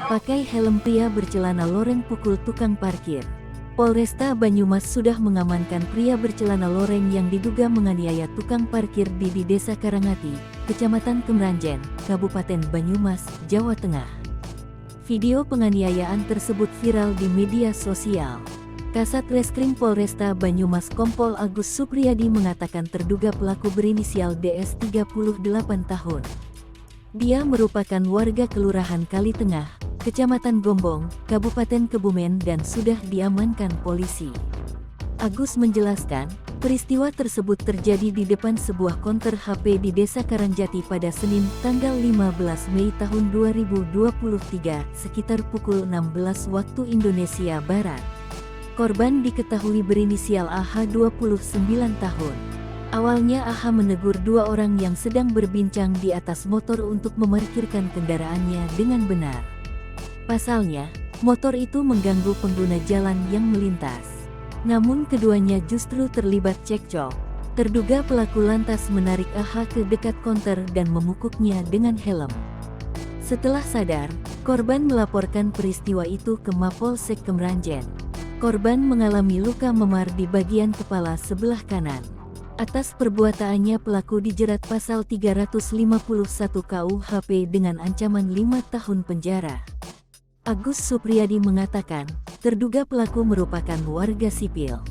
Pakai helm, pria bercelana loreng pukul tukang parkir. Polresta Banyumas sudah mengamankan pria bercelana loreng yang diduga menganiaya tukang parkir di Desa Karangati, Kecamatan Kemranjen, Kabupaten Banyumas, Jawa Tengah. Video penganiayaan tersebut viral di media sosial. Kasat Reskrim Polresta Banyumas Kompol Agus Supriyadi mengatakan terduga pelaku berinisial DS 38 tahun. Dia merupakan warga Kelurahan Kali Tengah, Kecamatan Gombong, Kabupaten Kebumen dan sudah diamankan polisi. Agus menjelaskan, peristiwa tersebut terjadi di depan sebuah konter HP di Desa Karangjati pada Senin, tanggal 15 Mei tahun 2023, sekitar pukul 16 waktu Indonesia Barat. Korban diketahui berinisial AH 29 tahun. Awalnya AH menegur dua orang yang sedang berbincang di atas motor untuk memarkirkan kendaraannya dengan benar. Pasalnya, motor itu mengganggu pengguna jalan yang melintas. Namun keduanya justru terlibat cekcok. Terduga pelaku lantas menarik AH ke dekat konter dan memukuknya dengan helm. Setelah sadar, korban melaporkan peristiwa itu ke Mapolsek Kemranjen. Korban mengalami luka memar di bagian kepala sebelah kanan. Atas perbuatannya pelaku dijerat pasal 351 KUHP dengan ancaman 5 tahun penjara. Agus Supriyadi mengatakan, terduga pelaku merupakan warga sipil.